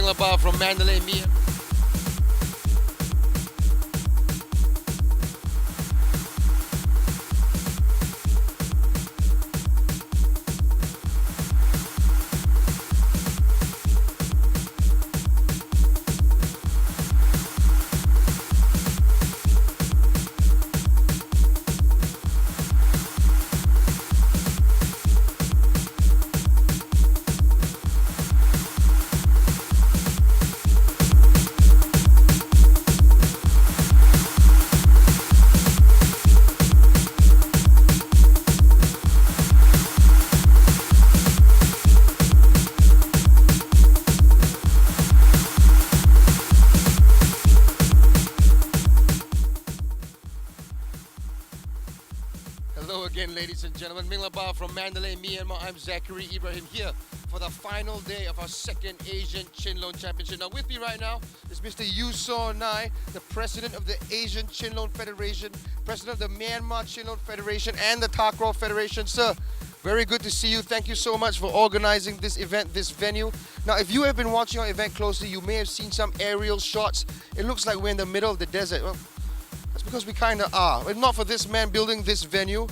Myanmar from Mandalay, Myanmar. Hello again, ladies and gentlemen. Myanmar from Mandalay, Myanmar. I'm Zachary Ibrahim here for the final day of our second Asian Chinlone Championship. Now, with me right now is Mr. Yusaw Nai, the president of the Asian Chinlone Federation, president of the Myanmar Chinlone Federation, and the Takraw Federation. Sir, very good to see you. Thank you so much for organizing this event, this venue. Now, if you have been watching our event closely, you may have seen some aerial shots. It looks like we're in the middle of the desert. Well, that's because we kind of are. If not for this man building this venue,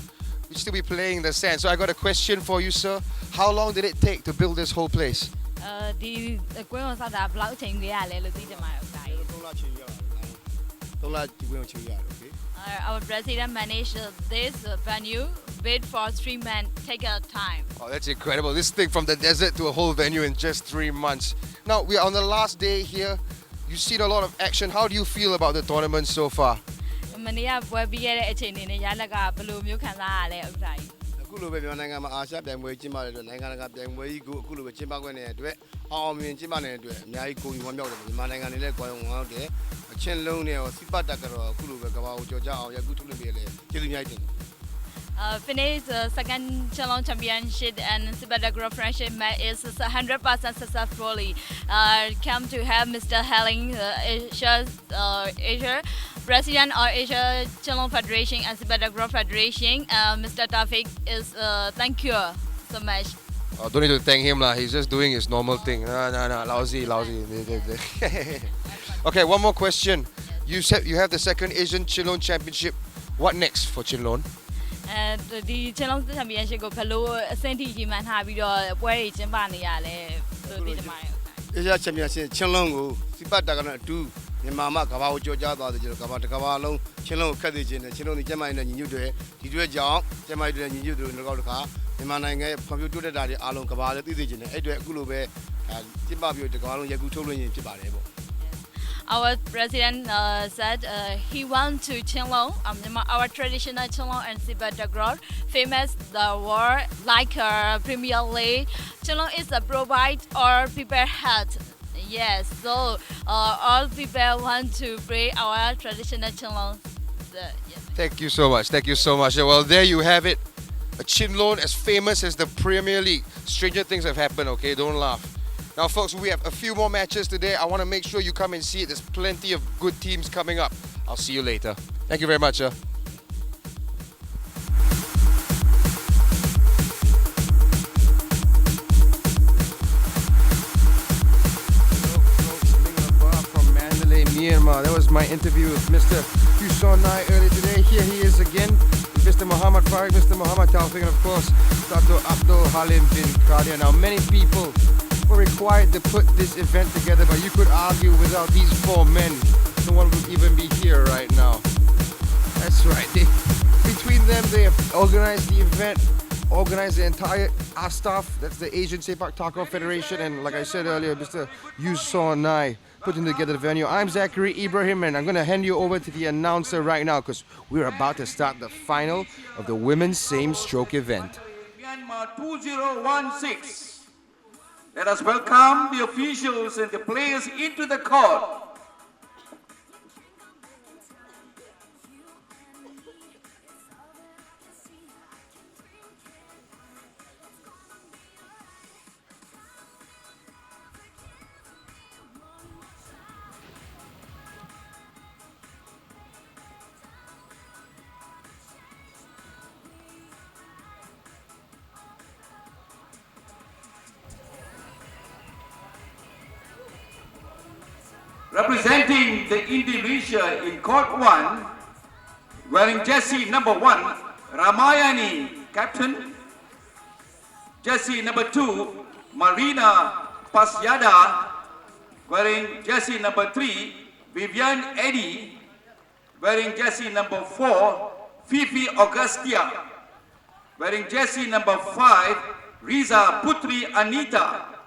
we'd still be playing in the sand. So I got a question for you, sir. How long did it take to build this whole place? Our president managed this venue, built for 3 months, take a time. Oh, that's incredible. This thing from the desert to a whole venue in just 3 months. Now, we are on the last day here. You've seen a lot of action. How do you feel about the tournament so far? Finished the second Chinlone Championship and Sibadagra Friendship match is 100% successfully. Come to have Mr. Helling, Asia President of Asia Chinlone Federation and Sibadagra Federation. Mr. Tafik is thank you so much. Oh, don't need to thank him lah. He's just doing his normal thing. No, lousy. Okay, one more question. You said you have the second Asian Chinlone Championship. What next for Chinlone? The Chinlone Championship go below Saint Man have your way Chimbani. Asia Championship Chinlone Sibadagra 2. Mama Kavao Joja, the Kavalo, Chinlone Kadijin, Chinlone Jama in the New Day, Tidu Jam, Jama in the New Day in the car, the Mananga computer daddy Alon Kavala, Tidijin, Edward Gulube, and Zimbabwe, the Kavala Yakuto in Tibarebo. Our president said he wants to Chinlone, our traditional Chinlone and Sibadagra, famous the world like Premier League. Chinlone is a provide or prepare hat. Yes, so all people want to play our traditional Chinlone. Yes. Thank you so much. Thank you so much. Well, there you have it. A Chinlone as famous as the Premier League. Stranger things have happened, okay? Don't laugh. Now, folks, we have a few more matches today. I want to make sure you come and see it. There's plenty of good teams coming up. I'll see you later. Thank you very much, sir. Myanmar. That was my interview with Mr. Yusaw Nai earlier today. Here he is again with Mr. Muhammad Farid, Mr. Muhammad Taufik, and of course, Dr. Abdul Halim bin Qadir. Now, many people were required to put this event together, but you could argue without these 4 men, no one would even be here right now. That's right. Between them, they have organized the event, organized the entire staff. That's the Asian Sepak Takraw Federation, and like I said earlier, Mr. Yusaw Nai putting together the venue. I'm Zachary Ibrahim, and I'm going to hand you over to the announcer right now because we're about to start the final of the women's same stroke event. Myanmar 2016. Let us welcome the officials and the players into the court. Representing the Indonesia in court 1, wearing jersey number 1, Ramayani, captain. Jersey number 2, Marina Pasyada, wearing jersey number 3, Vivian Eddy, wearing jersey number 4, Fifi Augustia, wearing jersey number 5, Riza Putri Anita,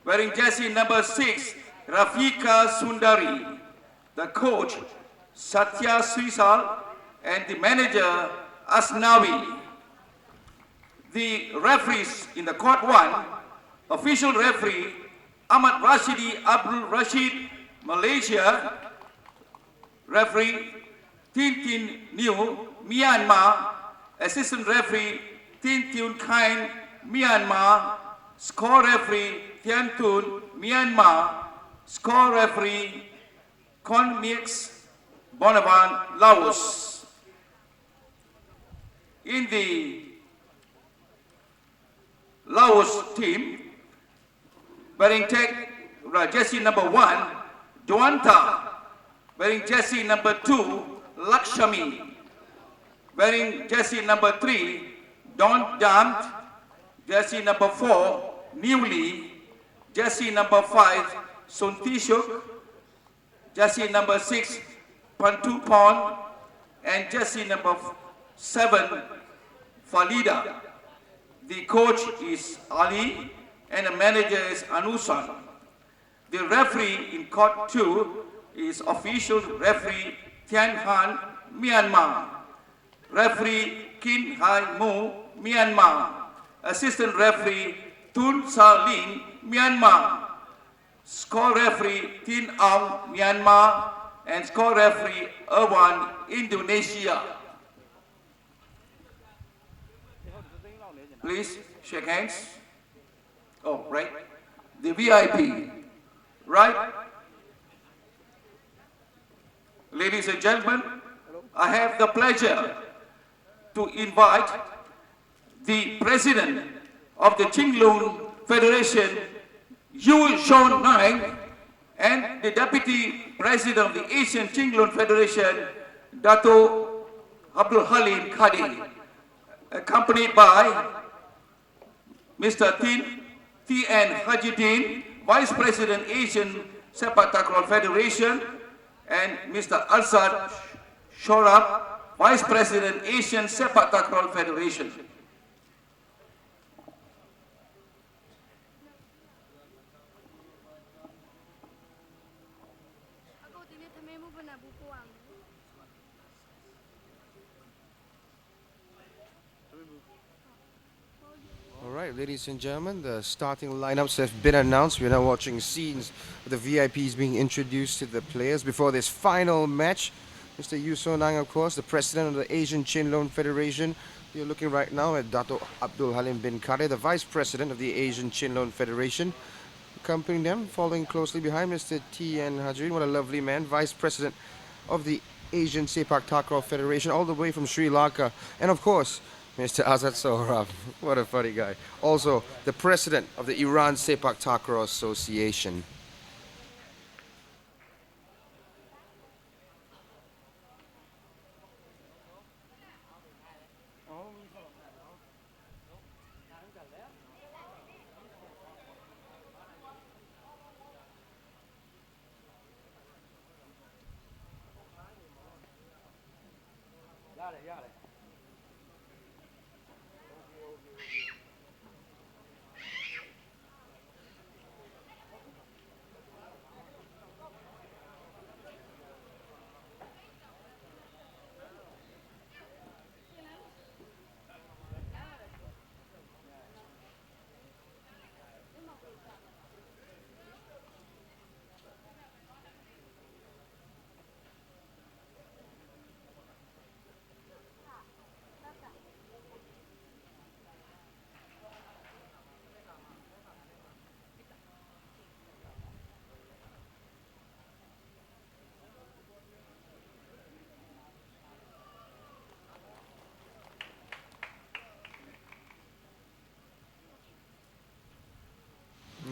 wearing jersey number 6, Rafika Sundari, the coach Satya Srisal, and the manager Asnawi. The referees in the court 1, official referee Ahmad Rashidi Abdul Rashid, Malaysia, referee Tin Tin New, Myanmar, assistant referee Tin Tun Kain, Myanmar, score referee Thian Tun, Myanmar, score referee Kon Mix, Bonavan, Laos. In the Laos team, wearing jersey number 1, Duanta, wearing jersey number 2, Lakshmi, wearing jersey number 3, Don Dant, jersey number 4, Newly, jersey number 5, Suntishuk, jersey number 6, Pantupon, and jersey number 7, Falida. The coach is Ali and the manager is Anusan. The referee in court 2 is official referee Tian Han, Myanmar. Referee Kin Hai Mu, Myanmar. Assistant referee Tun Sa Lin, Myanmar. Score referee Tin Aung, Myanmar. And score referee Irwan, Indonesia. Please shake hands. Oh, right. The VIP. Right? Ladies and gentlemen, I have the pleasure to invite the president of the Chinlone Federation, Yu Shon Nang, and the deputy president of the Asian Chinlone Federation, Dato Abdul Halim Khadi, accompanied by Mr. T.N. Hajidin, Vice President, Asian Sepak Takraw Federation, and Mr. Arsad Shorab, Vice President, Asian Sepak Takraw Federation. All right, ladies and gentlemen, the starting lineups have been announced. We're now watching scenes of the VIPs being introduced to the players before this final match. Mr. Yuso Nang, of course, the president of the Asian Chinlone Federation. You're looking right now at Dato Abdul Halim bin Khade, the vice president of the Asian Chinlone Federation. Accompanying them, following closely behind, Mr. T.N. Hajrin, what a lovely man, vice president of the Asian Sepak Takraw Federation, all the way from Sri Lanka. And of course, Mr. Azad Sohrab, what a funny guy. Also, the president of the Iran Sepak Takraw Association.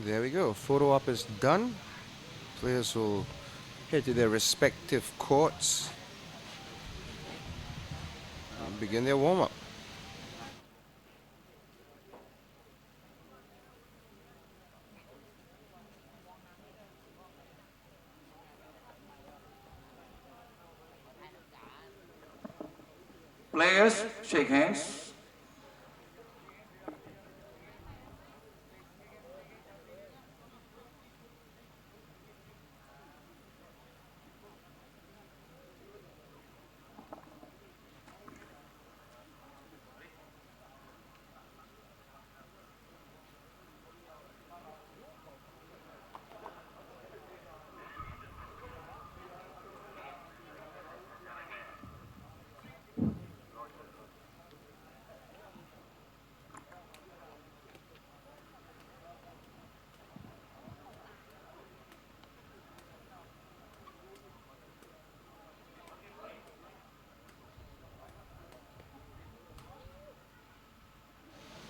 There we go. Photo op is done. Players will head to their respective courts and begin their warm-up. Players, shake hands.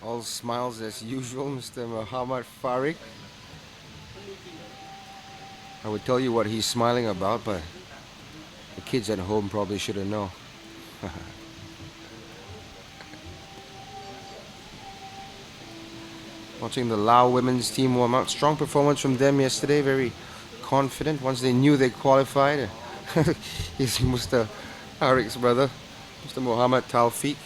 All smiles as usual, Mr. Muhammad Farik. I would tell you what he's smiling about, but the kids at home probably shouldn't know. Watching the Lao women's team warm up. Strong performance from them yesterday, very confident once they knew they qualified. He's Mr. Farik's brother, Mr. Muhammad Tawfiq.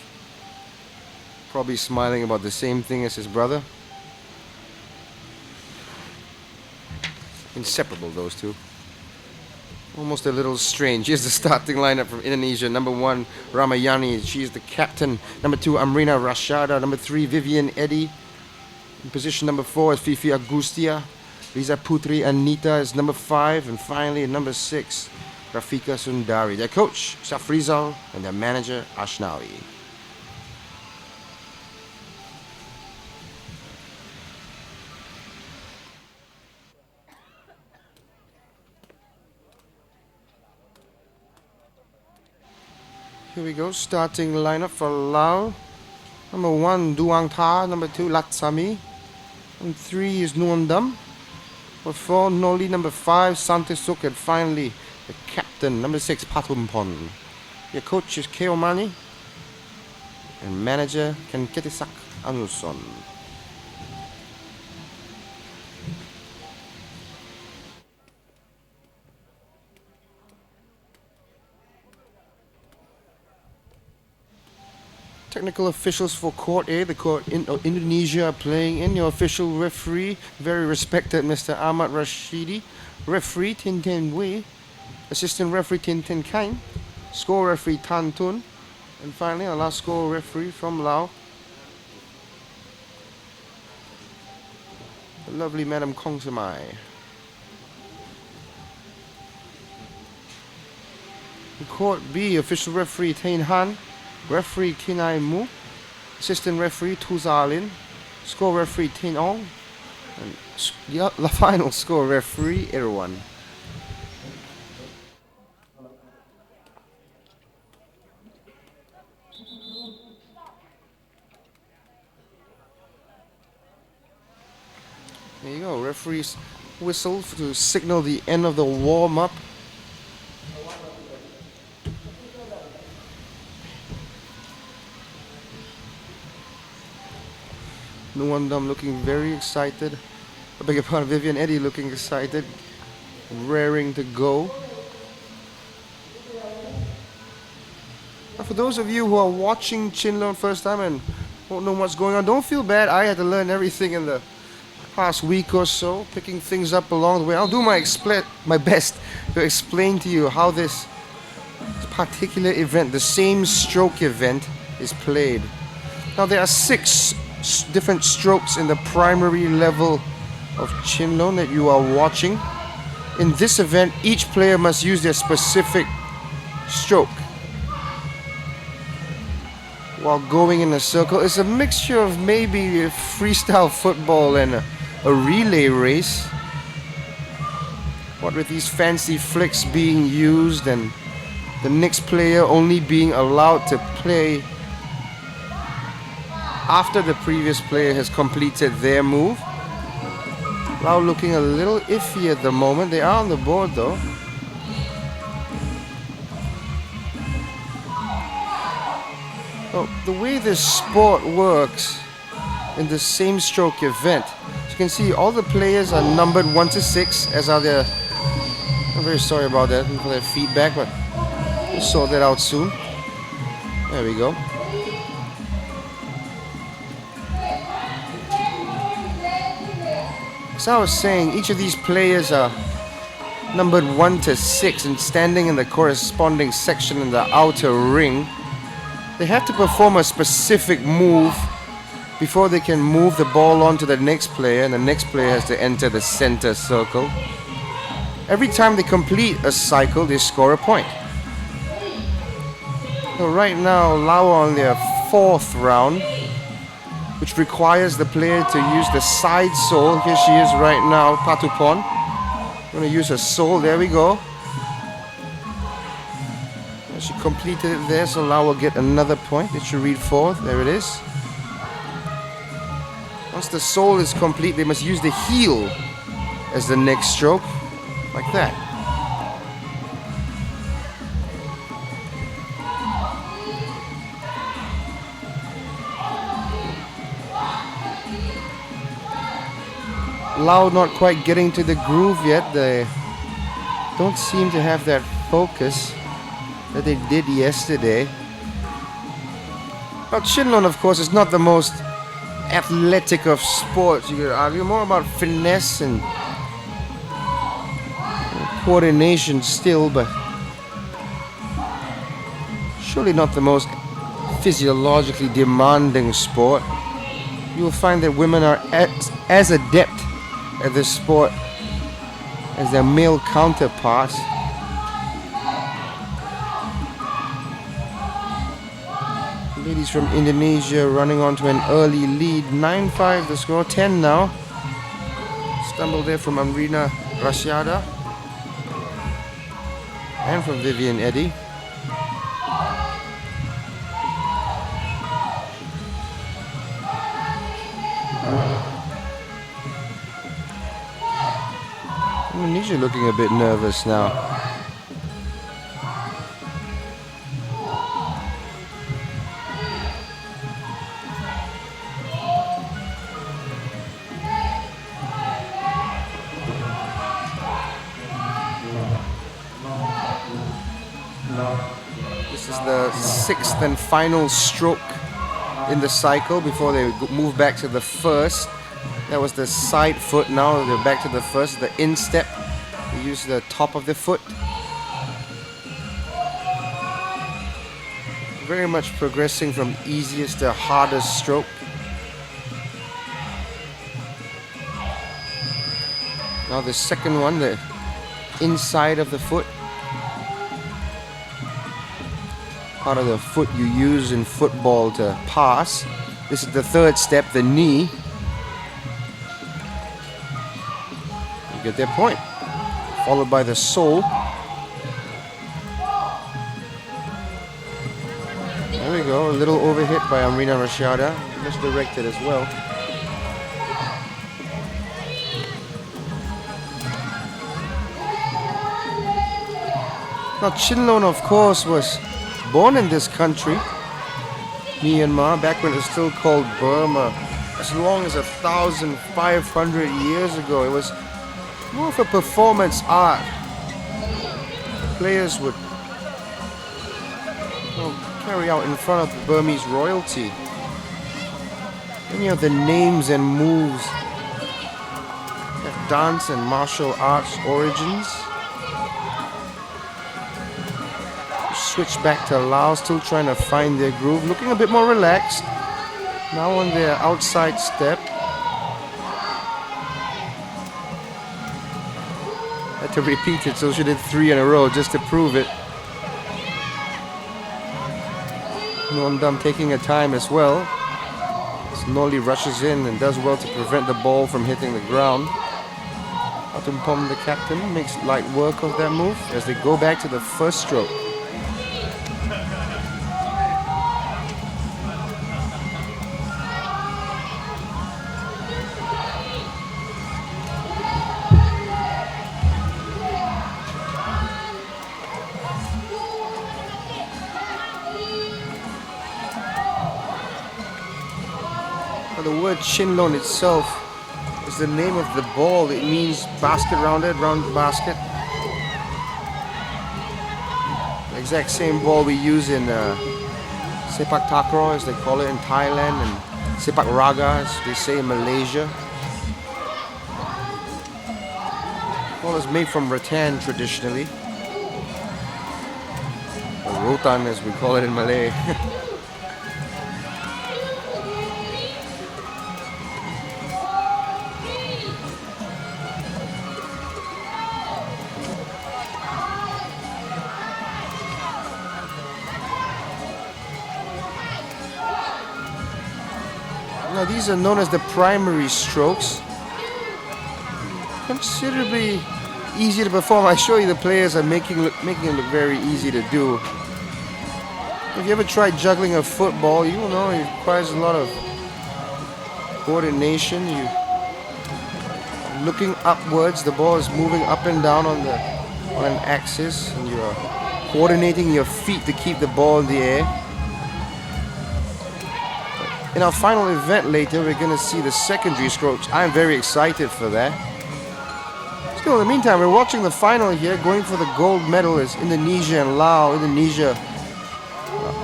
Probably smiling about the same thing as his brother. Inseparable, those two. Almost a little strange. Here's the starting lineup from Indonesia. Number 1, Ramayani. She's the captain. Number 2, Amrina Rashada. Number 3, Vivian Eddy. In position number 4 is Fifi Agustia. Riza Putri Anita is number 5. And finally, number 6, Rafika Sundari. Their coach, Safrizal, and their manager, Ashnawi. Here we go, starting lineup for Laos. Number 1, Duang Tha. Number 2, Latsami. And 3 is Nuandam. Number 4, Noli. Number 5, Santisuk. And finally, the captain, number 6, Patumpon. Your coach is Keomani. And manager, Kenketisak Anuson. Technical officials for Court A, the court in Indonesia are playing in. Your official referee, very respected Mr. Ahmad Rashidi. Referee Tin Tin Wei. Assistant referee Tin Tin Kain. Score referee Tan Tun. And finally our last score referee from Laos, the lovely Madam Kong Samai. In Court B, official referee Tain Han. Referee Kinai Mu, assistant referee Tu Zalin, score referee Tin Ong, and the final score referee Irwan. There you go, referee's whistle to signal the end of the warm-up. Nuandam looking very excited. I beg your pardon, Vivian Eddy looking excited, raring to go. Now for those of you who are watching Chinlone first time and don't know what's going on, don't feel bad. I had to learn everything in the past week or so, picking things up along the way. I'll do my best to explain to you how this particular event, the same stroke event, is played. Now there are 6 different strokes in the primary level of Chinlone that you are watching. In this event, each player must use their specific stroke while going in a circle. It's a mixture of maybe a freestyle football and a relay race. What with these fancy flicks being used and the next player only being allowed to play after the previous player has completed their move. Lao looking a little iffy at the moment. They are on the board though. Well, the way this sport works in the same stroke event, as you can see all the players are numbered 1 to 6, as are their, I'm very sorry about that for their feedback, but we'll sort that out soon. There we go. As I was saying, each of these players are numbered 1 to 6 and standing in the corresponding section in the outer ring. They have to perform a specific move before they can move the ball on to the next player, and the next player has to enter the center circle. Every time they complete a cycle, they score a point. So right now, Laos on their 4th round, which requires the player to use the side sole. Here she is right now, Patupon. I'm going to use her sole. There we go. And she completed it there, so Laos will get another point. It should read 4th. There it is. Once the sole is complete, they must use the heel as the next stroke, like that. Laos not quite getting to the groove yet. They don't seem to have that focus that they did yesterday. But Chinlone, of course, is not the most athletic of sports, you could argue. More about finesse and coordination still, but surely not the most physiologically demanding sport. You will find that women are as adept at this sport as their male counterparts. Ladies from Indonesia running onto an early lead. 9-5 the score, 10 now. Stumble there from Amrina Rashada and from Vivian Eddy. Indonesia looking a bit nervous now. This is the 6th and final stroke in the cycle before they move back to the 1st. That was the side foot. Now they're back to the 1st, the instep. They use the top of the foot. Very much progressing from easiest to hardest stroke. Now the second one, the inside of the foot. Part of the foot you use in football to pass. This is the 3rd step, the knee. You get their point. Followed by the sole. There we go, a little overhit by Amrina Rashada. Misdirected as well. Now Chinlone, of course, was born in this country, Myanmar, back when it was still called Burma, as long as 1,500 years ago. It was more of a performance art. Players would carry out in front of the Burmese royalty. Many of the names and moves have dance and martial arts origins. Switch back to Laos, still trying to find their groove, looking a bit more relaxed. Now on their outside step. Had to repeat it, so she did 3 in a row just to prove it. Nondam taking her time as well. As Noli rushes in and does well to prevent the ball from hitting the ground. Atumpom, the captain, makes light work of that move as they go back to the 1st stroke. The word Chinlone itself is the name of the ball. It means basket rounded, round basket. The exact same ball we use in sepak takraw, as they call it in Thailand, and sepak raga, as they say in Malaysia. The ball is made from rattan traditionally, or rotan as we call it in Malay. Now these are known as the primary strokes. Considerably easy to perform. I show you the players are making it look very easy to do. If you ever tried juggling a football, you will know it requires a lot of coordination. You looking upwards, the ball is moving up and down on an axis, and you are coordinating your feet to keep the ball in the air. In our final event later, we're going to see the secondary strokes. I'm very excited for that. Still, in the meantime, we're watching the final here. Going for the gold medal is Indonesia and Laos. Indonesia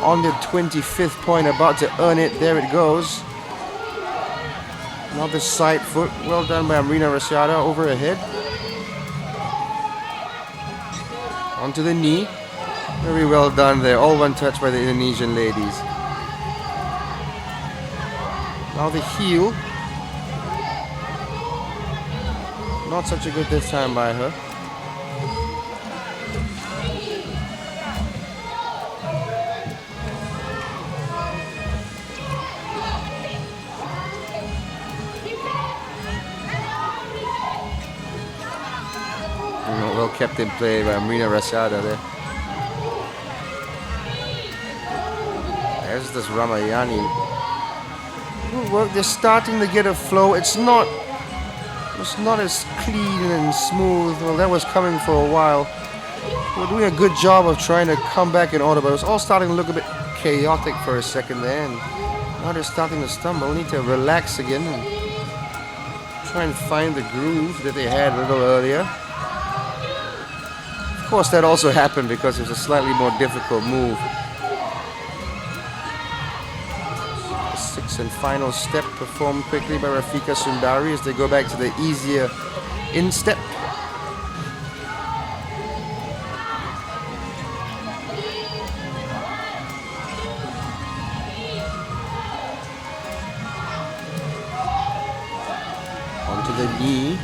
on the 25th point, about to earn it. There it goes. Another side foot. Well done by Amrina Rasiada over her head. Onto the knee. Very well done there. All one touch by the Indonesian ladies. Now the heel. Not such a good this time by her. Well kept in play by Amrina Rasiada there. There's this Ramayani. Good work. They're starting to get a flow. It's not as clean and smooth. Well, that was coming for a while. We're doing a good job of trying to come back in order, but it was all starting to look a bit chaotic for a second there, and now they're starting to stumble. We need to relax again and try and find the groove that they had a little earlier. Of course, that also happened because it was a slightly more difficult move. The sixth and final step performed quickly by Rafika Sundari as they go back to the easier instep. Onto the knee.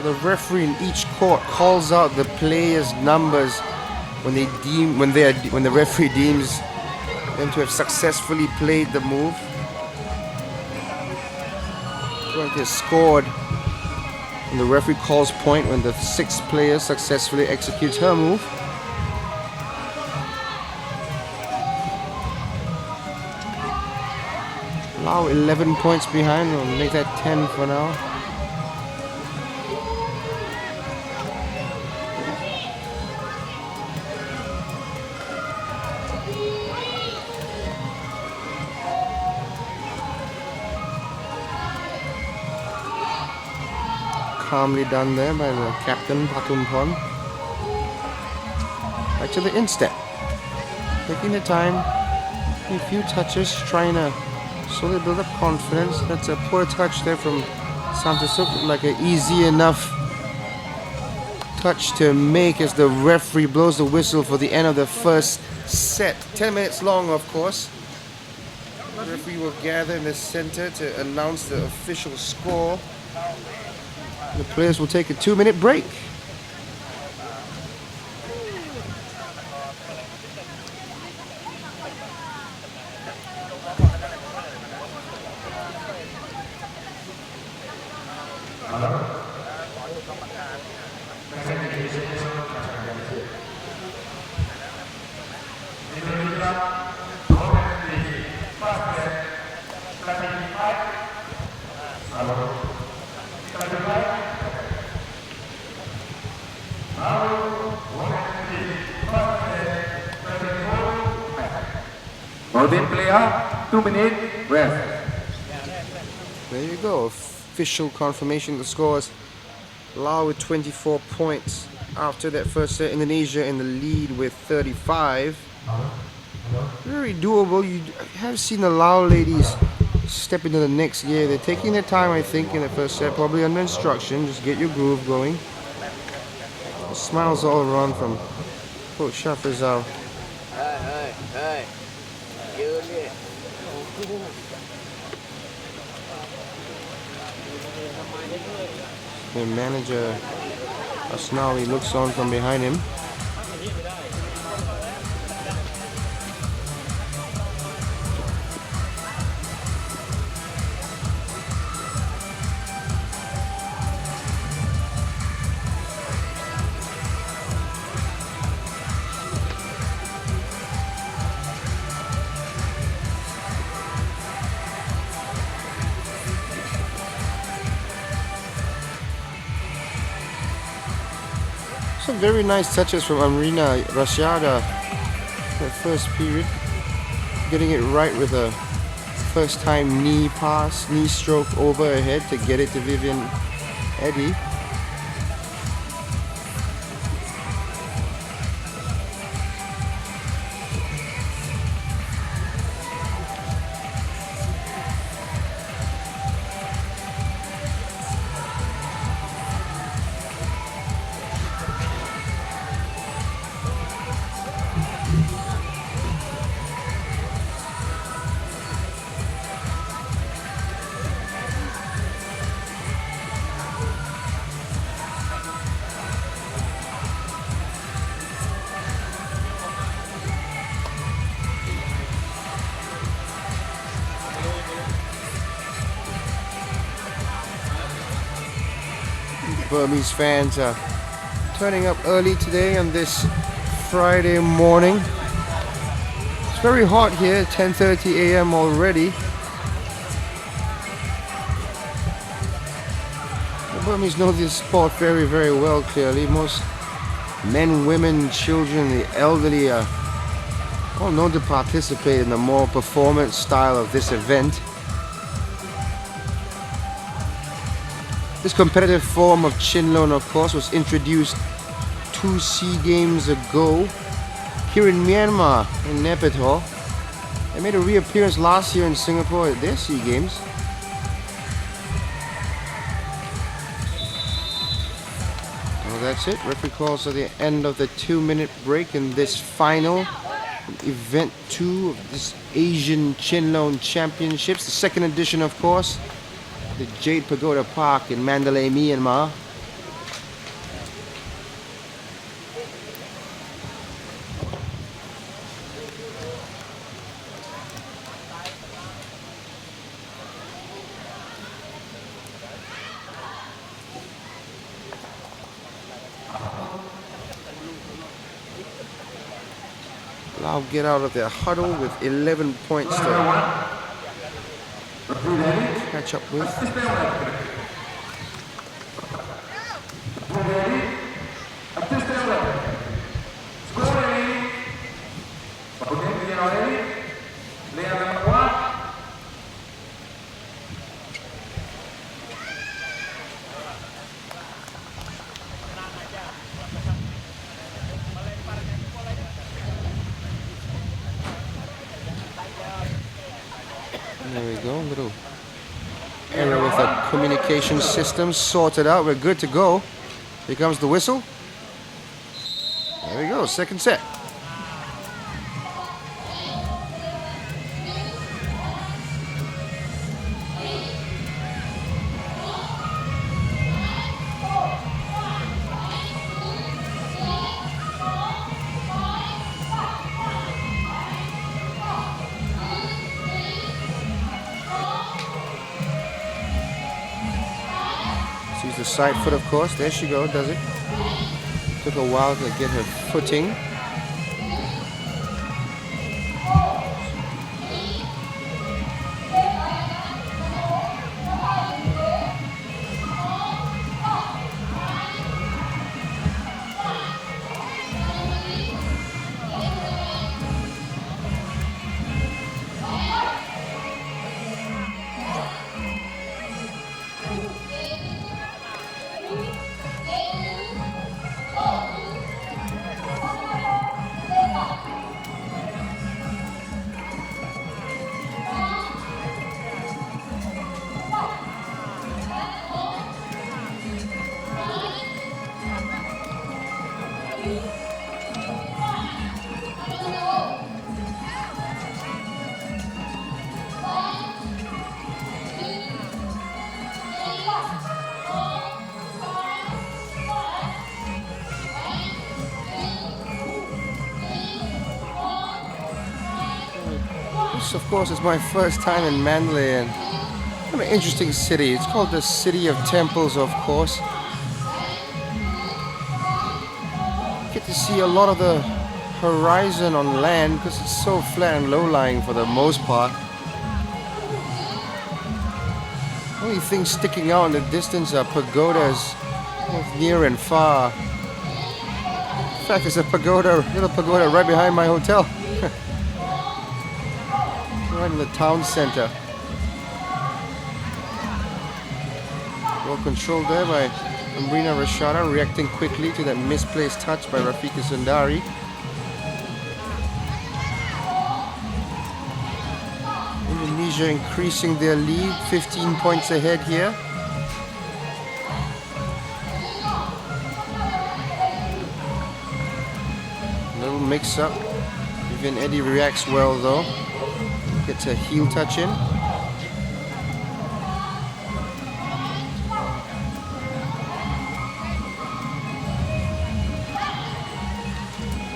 The referee in each court calls out the players' numbers when the referee deems them to have successfully played the move. Point is scored, and the referee calls point when the sixth player successfully executes her move. Now 11 points behind. We'll make that 10 for now. Calmly done there by the captain, Patumphon. Back to the instep. Taking the time, a few touches, trying to slowly build up confidence. That's a poor touch there from Santasuk, like an easy enough touch to make as the referee blows the whistle for the end of the first set. 10 minutes long, of course. The referee will gather in the center to announce the official score. The players will take a 2-minute break. Golden player, 2 minutes, rest. There you go. Official confirmation of the scores. Laos with 24 points after that first set. Indonesia in the lead with 35. Very doable. You have seen the Lao ladies step into the next gear. They're taking their time, I think, in the first set, probably under instruction. Just get your groove going. Smiles all around from Coach Shafrizal. The manager Asnawi looks on from behind him. Some very nice touches from Amrina Rashada in the first period. Getting it right with a first time knee pass, knee stroke over her head to get it to Vivian Eddy. Burmese fans are turning up early today on this Friday morning. It's very hot here, 10:30 a.m. already. The Burmese know this sport very, very well, clearly. Most men, women, children, the elderly are all known to participate in the more performance style of this event. This competitive form of Chinlone, of course, was introduced 2 SEA Games ago here in Myanmar, in Naypyidaw. They made a reappearance last year in Singapore at their SEA Games. Well, that's it. Referee calls at the end of the 2-minute break in this final event 2 of this Asian Chinlone Championships, the second edition, of course. The Jade Pagoda Park in Mandalay, Myanmar. Lao get out of their huddle with 11 points to catch up with. There we go, little error with the communication system sorted out. We're good to go. Here comes the whistle. There we go, second set. She's the side foot, of course. There she goes, does it. Took a while to get her footing. This, of course, is my first time in Mandalay, and kind of interesting city. It's called the City of Temples, of course. Get to see a lot of the horizon on land because it's so flat and low-lying for the most part. Only things sticking out in the distance are pagodas, both near and far. In fact, there's a pagoda, little pagoda right behind my hotel. Right in the town center. Well controlled there by Amrina Rashada, reacting quickly to that misplaced touch by Rafika Sundari. Indonesia increasing their lead, 15 points ahead here. Little mix up. Even Eddie reacts well though. Gets a heel touch in.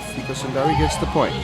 Rafika Sundari gets the point.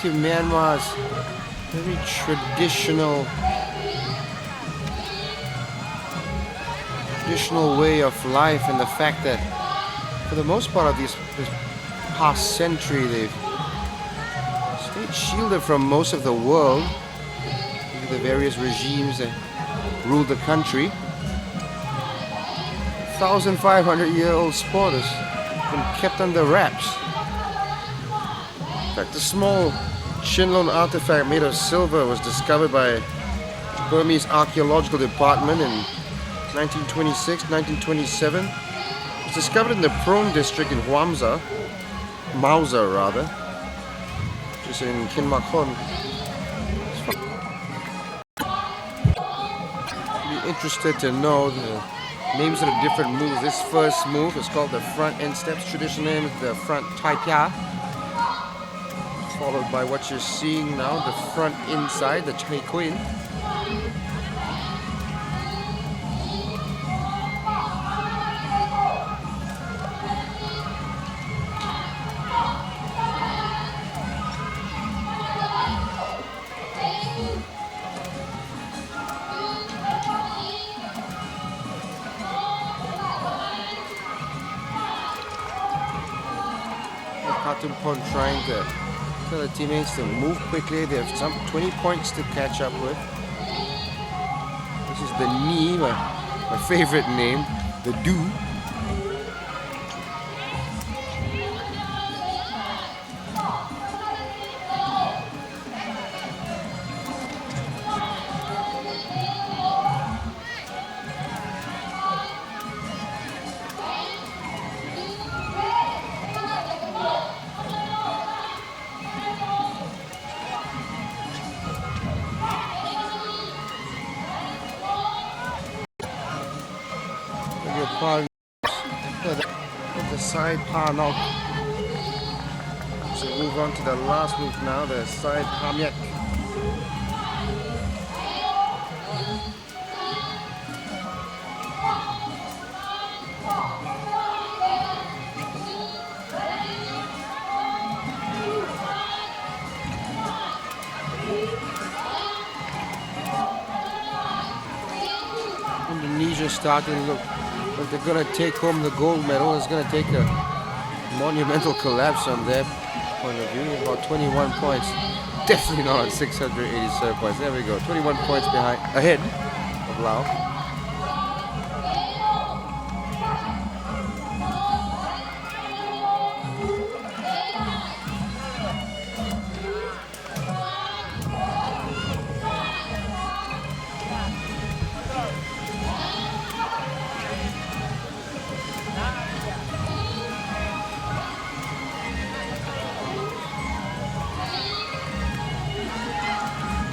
Myanmar's very traditional way of life, and the fact that for the most part of this past century they've stayed shielded from most of the world due to the various regimes that ruled the country. 1,500-year-old sport has been kept under wraps. In fact, the small Chinlone artifact made of silver was discovered by Burmese Archaeological Department in 1926, 1927. It was discovered in the Prone district in Mausa rather, which is in Kinmakon. Be interested to know the names of the different moves. This first move is called the front end steps. Traditional name is the front taipia. Followed by what you're seeing now, the front inside, the Chai Queen. Katumpon trying to tell the teammates to move quickly. They have some 20 points to catch up with. This is the knee, my favorite name, the do. The side panel. So Move on to the last move now, the side hamyak. Indonesia starting to look like they're going to take home the gold medal. It's going to take a monumental collapse on their point of view. About 21 points. Definitely not on 687 points. There we go. 21 points ahead of Laos.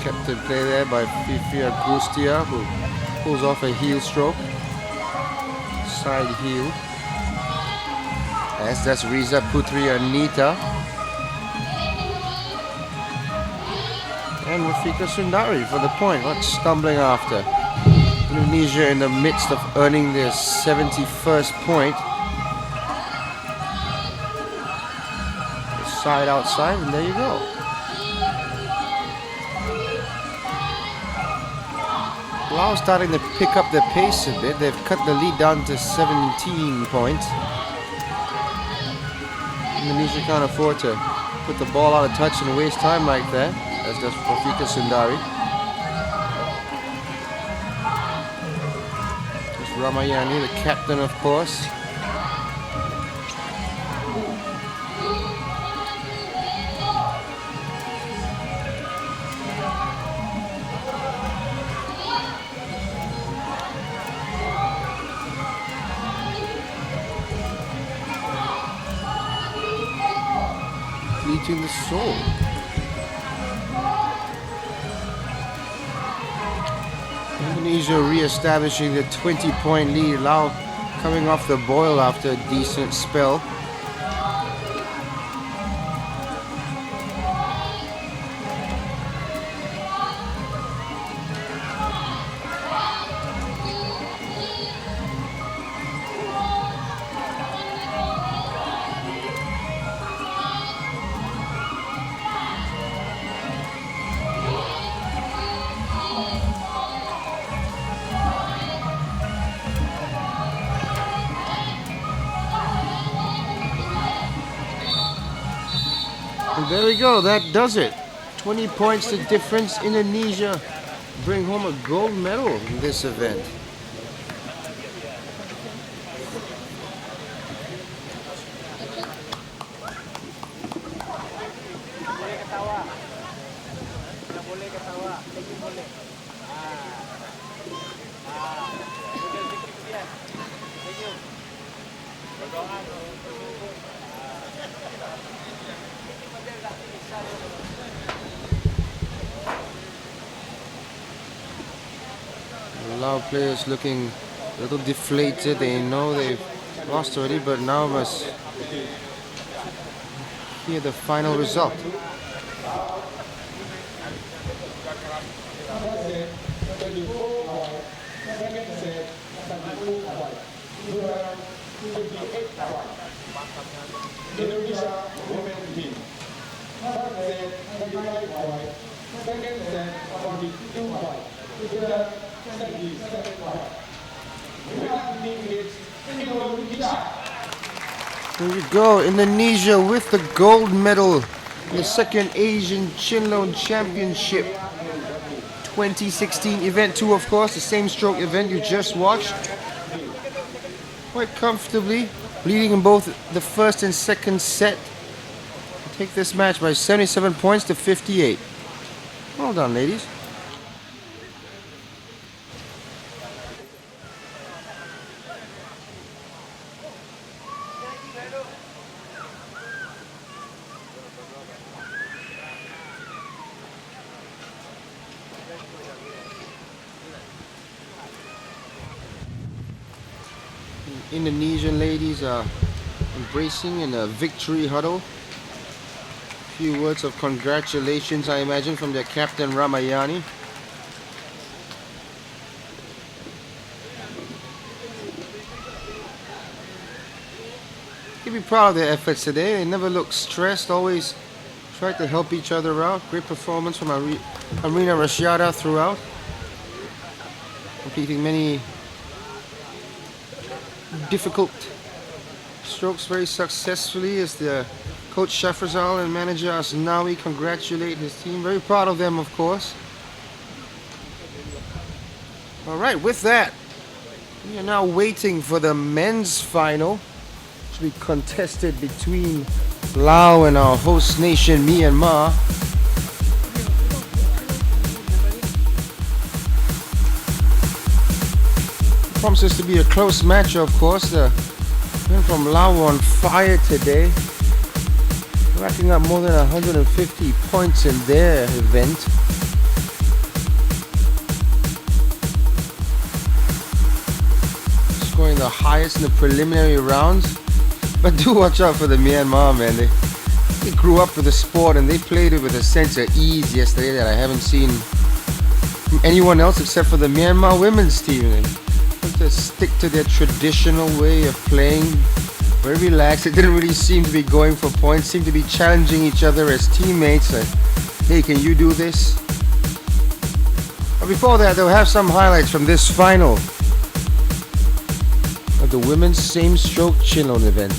Captain play there by Fifi Agustia, who pulls off a heel stroke. Side heel. As that's Riza Putri Anita. And Rafika Sundari for the point. Not stumbling after. Indonesia in the midst of earning their 71st point. Side outside, and there you go. Laos starting to pick up their pace a bit. They've cut the lead down to 17 points. Indonesia can't afford to put the ball out of touch and waste time like that, as does Rafika Sundari. There's Ramayani, the captain, of course. Eating the soul. Indonesia re-establishing the 20-point lead. Laos coming off the boil after a decent spell. And there we go, that does it. 20 points to difference. Indonesia bring home a gold medal in this event. Laos players looking a little deflated. They know they've lost already, but now must hear the final result. Indonesia women team. First set 35 points, second set 42 points, third 77 points. Winner team is Indonesia. There we go, Indonesia with the gold medal in the second Asian Chinlone Championship 2016 event 2, of course, the same stroke event you just watched. Quite comfortably, leading in both the first and second set. Take this match by 77 points to 58. Well done, ladies. Indonesian ladies are embracing in a victory huddle. Few words of congratulations, I imagine, from their captain Ramayani. You can be proud of their efforts today. They never look stressed, always tried to help each other out. Great performance from Arena Rashada throughout, completing many difficult strokes very successfully as the coach Shafrazal and manager Asnawi congratulate his team. Very proud of them, of course. Alright, with that, we are now waiting for the men's final, which will be contested between Laos and our host nation Myanmar. Promises to be a close match, of course. The men from Laos on fire today, racking up more than 150 points in their event. Scoring the highest in the preliminary rounds. But do watch out for the Myanmar, man. They grew up with the sport and they played it with a sense of ease yesterday that I haven't seen from anyone else except for the Myanmar women's team. They want to stick to their traditional way of playing. Very relaxed. It didn't really seem to be going for points. Seemed to be challenging each other as teammates. Like, hey, can you do this? But before that, they'll have some highlights from this final of the women's same-stroke Chinlone event.